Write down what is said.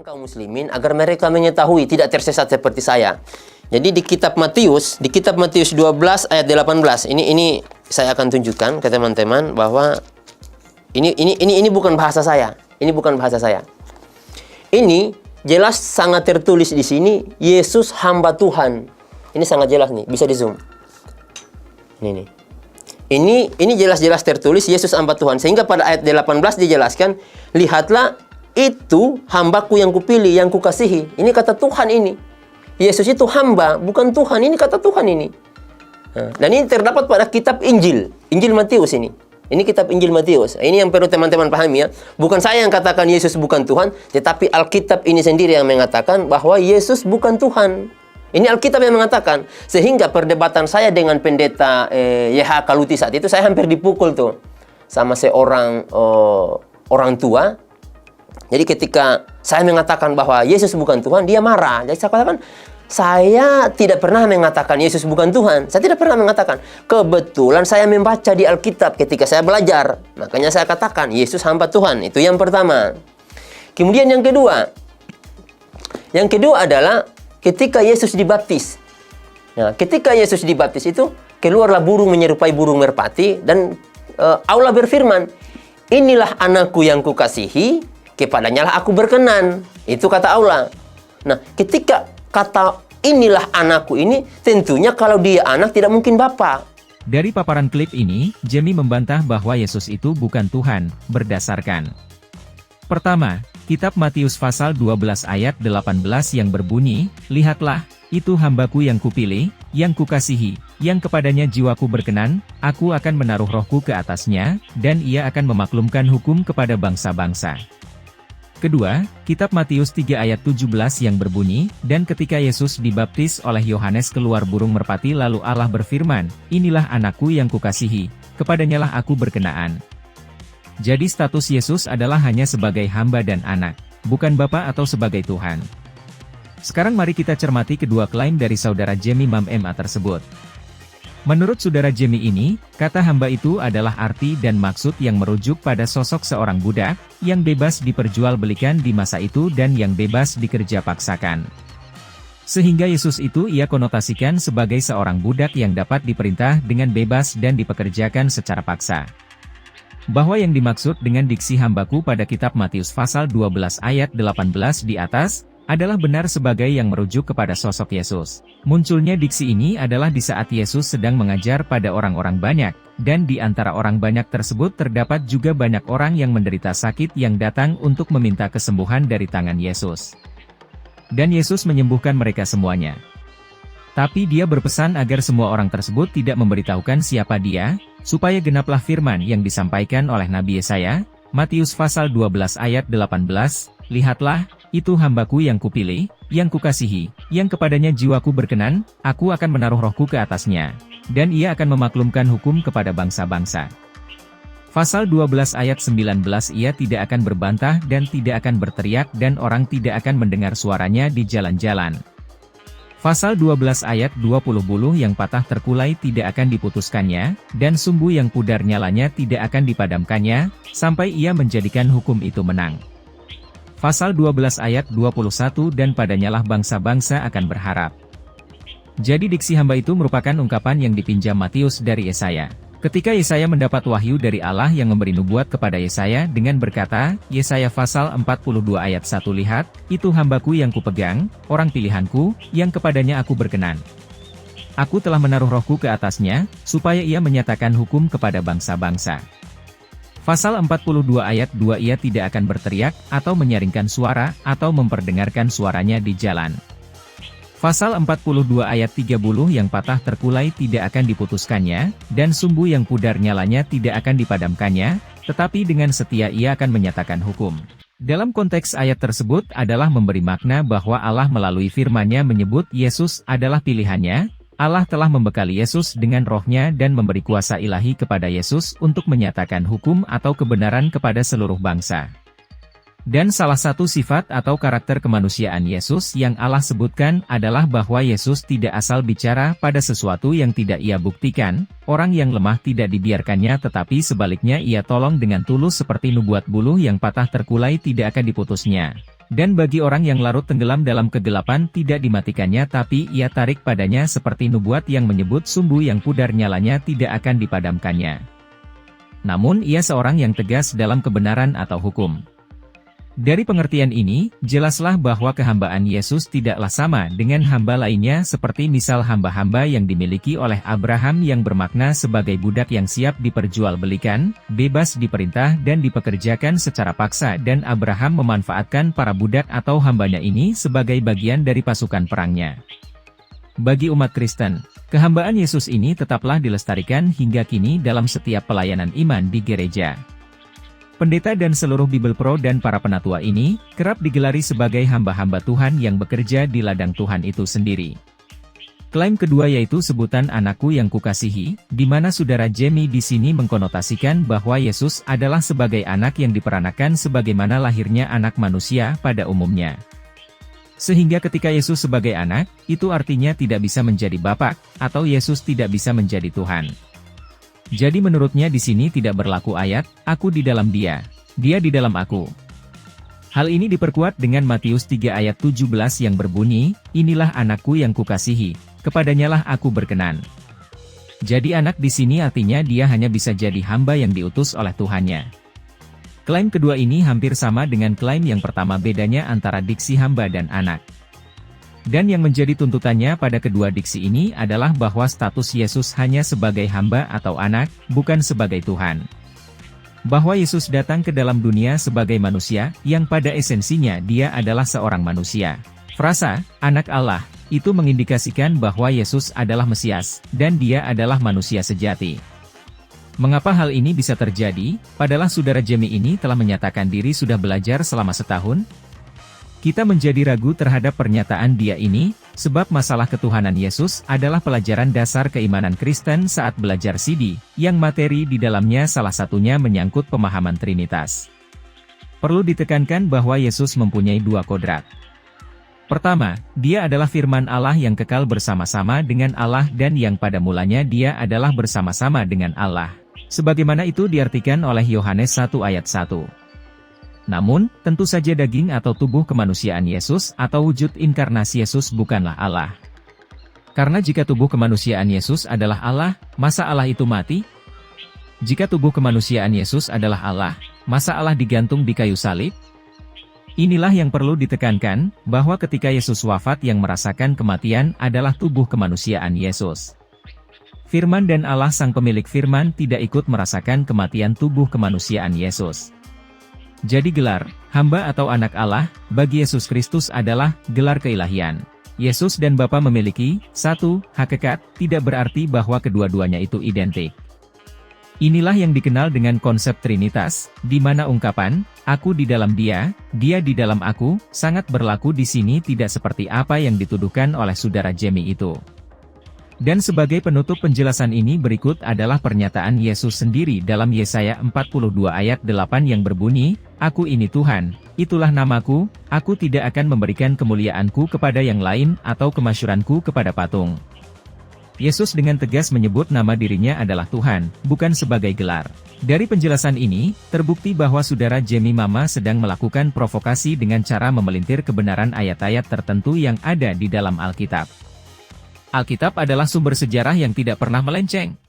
kaum muslimin agar mereka mengetahui tidak tersesat seperti saya. Jadi di kitab Matius 12 ayat 18, ini saya akan tunjukkan ke teman-teman bahwa ini bukan bahasa saya. Ini bukan bahasa saya. Ini jelas sangat tertulis di sini, Yesus hamba Tuhan. Ini sangat jelas nih, bisa di zoom. Ini jelas-jelas tertulis Yesus hamba Tuhan. Sehingga pada ayat 18 dijelaskan, lihatlah itu hambaku yang kupilih, yang kukasihi. Ini kata Tuhan ini. Yesus itu hamba, bukan Tuhan. Ini kata Tuhan ini. Dan ini terdapat pada kitab Injil Matius ini. Ini kitab Injil Matius. Ini yang perlu teman-teman pahami ya. Bukan saya yang katakan Yesus bukan Tuhan, tetapi Alkitab ini sendiri yang mengatakan bahwa Yesus bukan Tuhan. Ini Alkitab yang mengatakan. Sehingga perdebatan saya dengan pendeta YH Kaluti saat itu, saya hampir dipukul tuh sama seorang orang tua. Jadi ketika saya mengatakan bahwa Yesus bukan Tuhan, dia marah. Jadi saya katakan, saya tidak pernah mengatakan Yesus bukan Tuhan. Saya tidak pernah mengatakan. Kebetulan saya membaca di Alkitab ketika saya belajar. Makanya saya katakan Yesus hamba Tuhan. Itu yang pertama. Kemudian yang kedua. Yang kedua adalah ketika Yesus dibaptis. Nah, ketika Yesus dibaptis itu keluarlah burung menyerupai burung merpati. Dan Allah berfirman, inilah anakku yang kukasihi, kepadanya lah aku berkenan. Itu kata Allah. Nah, ketika kata inilah anakku ini, tentunya kalau dia anak tidak mungkin bapak. Dari paparan klip ini, Jamie membantah bahwa Yesus itu bukan Tuhan, berdasarkan pertama, kitab Matius pasal 12 ayat 18 yang berbunyi, lihatlah, itu hambaku yang kupilih, yang kukasihi, yang kepadanya jiwaku berkenan, aku akan menaruh rohku ke atasnya, dan ia akan memaklumkan hukum kepada bangsa-bangsa. Kedua, kitab Matius 3 ayat 17 yang berbunyi, dan ketika Yesus dibaptis oleh Yohanes keluar burung merpati lalu Allah berfirman, inilah anakku yang kukasihi, kepadanyalah aku berkenaan. Jadi status Yesus adalah hanya sebagai hamba dan anak, bukan Bapa atau sebagai Tuhan. Sekarang mari kita cermati kedua klaim dari saudara Jamie MMA tersebut. Menurut saudara Jamie ini, kata hamba itu adalah arti dan maksud yang merujuk pada sosok seorang budak, yang bebas diperjualbelikan di masa itu dan yang bebas dikerja paksakan. Sehingga Yesus itu ia konotasikan sebagai seorang budak yang dapat diperintah dengan bebas dan dipekerjakan secara paksa. Bahwa yang dimaksud dengan diksi hambaku pada kitab Matius pasal 12 ayat 18 di atas, adalah benar sebagai yang merujuk kepada sosok Yesus. Munculnya diksi ini adalah di saat Yesus sedang mengajar pada orang-orang banyak, dan di antara orang banyak tersebut terdapat juga banyak orang yang menderita sakit yang datang untuk meminta kesembuhan dari tangan Yesus. Dan Yesus menyembuhkan mereka semuanya. Tapi dia berpesan agar semua orang tersebut tidak memberitahukan siapa dia, supaya genaplah firman yang disampaikan oleh Nabi Yesaya, Matius pasal 12 ayat 18, lihatlah, itu hambaku yang kupilih, yang kukasihi, yang kepadanya jiwaku berkenan, aku akan menaruh rohku ke atasnya, dan ia akan memaklumkan hukum kepada bangsa-bangsa. Pasal 12 ayat 19 ia tidak akan berbantah dan tidak akan berteriak dan orang tidak akan mendengar suaranya di jalan-jalan. Pasal 12 ayat 20 buluh yang patah terkulai tidak akan diputuskannya, dan sumbu yang pudar nyalanya tidak akan dipadamkannya, sampai ia menjadikan hukum itu menang. Pasal 12 ayat 21 dan padanyalah bangsa-bangsa akan berharap. Jadi diksi hamba itu merupakan ungkapan yang dipinjam Matius dari Yesaya. Ketika Yesaya mendapat wahyu dari Allah yang memberi nubuat kepada Yesaya dengan berkata, Yesaya pasal 42 ayat 1 lihat, itu hambaku yang kupegang, orang pilihanku, yang kepadanya aku berkenan. Aku telah menaruh rohku ke atasnya, supaya ia menyatakan hukum kepada bangsa-bangsa. Pasal 42 ayat 2 ia tidak akan berteriak, atau menyaringkan suara, atau memperdengarkan suaranya di jalan. Pasal 42 ayat 30 yang patah terkulai tidak akan diputuskannya, dan sumbu yang pudar nyalanya tidak akan dipadamkannya, tetapi dengan setia ia akan menyatakan hukum. Dalam konteks ayat tersebut adalah memberi makna bahwa Allah melalui firman-Nya menyebut Yesus adalah pilihannya. Allah telah membekali Yesus dengan rohnya dan memberi kuasa ilahi kepada Yesus untuk menyatakan hukum atau kebenaran kepada seluruh bangsa. Dan salah satu sifat atau karakter kemanusiaan Yesus yang Allah sebutkan adalah bahwa Yesus tidak asal bicara pada sesuatu yang tidak ia buktikan, orang yang lemah tidak dibiarkannya tetapi sebaliknya ia tolong dengan tulus seperti nubuat buluh yang patah terkulai tidak akan diputusnya. Dan bagi orang yang larut tenggelam dalam kegelapan tidak dimatikannya tapi ia tarik padanya seperti nubuat yang menyebut sumbu yang pudar nyalanya tidak akan dipadamkannya. Namun ia seorang yang tegas dalam kebenaran atau hukum. Dari pengertian ini, jelaslah bahwa kehambaan Yesus tidaklah sama dengan hamba lainnya seperti misal hamba-hamba yang dimiliki oleh Abraham yang bermakna sebagai budak yang siap diperjualbelikan, bebas diperintah dan dipekerjakan secara paksa dan Abraham memanfaatkan para budak atau hambanya ini sebagai bagian dari pasukan perangnya. Bagi umat Kristen, kehambaan Yesus ini tetaplah dilestarikan hingga kini dalam setiap pelayanan iman di gereja. Pendeta dan seluruh Bible Pro dan para penatua ini, kerap digelari sebagai hamba-hamba Tuhan yang bekerja di ladang Tuhan itu sendiri. Klaim kedua yaitu sebutan anakku yang kukasihi, di mana saudara Jamie di sini mengkonotasikan bahwa Yesus adalah sebagai anak yang diperanakan sebagaimana lahirnya anak manusia pada umumnya. Sehingga ketika Yesus sebagai anak, itu artinya tidak bisa menjadi Bapa, atau Yesus tidak bisa menjadi Tuhan. Jadi menurutnya di sini tidak berlaku ayat, aku di dalam dia di dalam aku. Hal ini diperkuat dengan Matius 3 ayat 17 yang berbunyi, inilah anakku yang kukasihi, kepadanyalah aku berkenan. Jadi anak di sini artinya dia hanya bisa jadi hamba yang diutus oleh Tuhannya. Klaim kedua ini hampir sama dengan klaim yang pertama, bedanya antara diksi hamba dan anak. Dan yang menjadi tuntutannya pada kedua diksi ini adalah bahwa status Yesus hanya sebagai hamba atau anak, bukan sebagai Tuhan. Bahwa Yesus datang ke dalam dunia sebagai manusia, yang pada esensinya dia adalah seorang manusia. Frasa, anak Allah, itu mengindikasikan bahwa Yesus adalah Mesias, dan dia adalah manusia sejati. Mengapa hal ini bisa terjadi? Padahal saudara Jamie ini telah menyatakan diri sudah belajar selama setahun. Kita menjadi ragu terhadap pernyataan dia ini, sebab masalah ketuhanan Yesus adalah pelajaran dasar keimanan Kristen saat belajar CD, yang materi di dalamnya salah satunya menyangkut pemahaman Trinitas. Perlu ditekankan bahwa Yesus mempunyai dua kodrat. Pertama, dia adalah firman Allah yang kekal bersama-sama dengan Allah dan yang pada mulanya dia adalah bersama-sama dengan Allah. Sebagaimana itu diartikan oleh Yohanes 1 ayat 1. Namun, tentu saja daging atau tubuh kemanusiaan Yesus atau wujud inkarnasi Yesus bukanlah Allah. Karena jika tubuh kemanusiaan Yesus adalah Allah, masa Allah itu mati? Jika tubuh kemanusiaan Yesus adalah Allah, masa Allah digantung di kayu salib? Inilah yang perlu ditekankan, bahwa ketika Yesus wafat yang merasakan kematian adalah tubuh kemanusiaan Yesus. Firman dan Allah sang pemilik firman tidak ikut merasakan kematian tubuh kemanusiaan Yesus. Jadi gelar, hamba atau anak Allah, bagi Yesus Kristus adalah gelar keilahian. Yesus dan Bapa memiliki satu hakikat, tidak berarti bahwa kedua-duanya itu identik. Inilah yang dikenal dengan konsep Trinitas, di mana ungkapan, aku di dalam dia di dalam aku, sangat berlaku di sini tidak seperti apa yang dituduhkan oleh saudara Jamie itu. Dan sebagai penutup penjelasan ini berikut adalah pernyataan Yesus sendiri dalam Yesaya 42 ayat 8 yang berbunyi, aku ini Tuhan, itulah namaku, aku tidak akan memberikan kemuliaanku kepada yang lain atau kemasyuranku kepada patung. Yesus dengan tegas menyebut nama dirinya adalah Tuhan, bukan sebagai gelar. Dari penjelasan ini, terbukti bahwa saudara Jamie Mama sedang melakukan provokasi dengan cara memelintir kebenaran ayat-ayat tertentu yang ada di dalam Alkitab. Alkitab adalah sumber sejarah yang tidak pernah melenceng.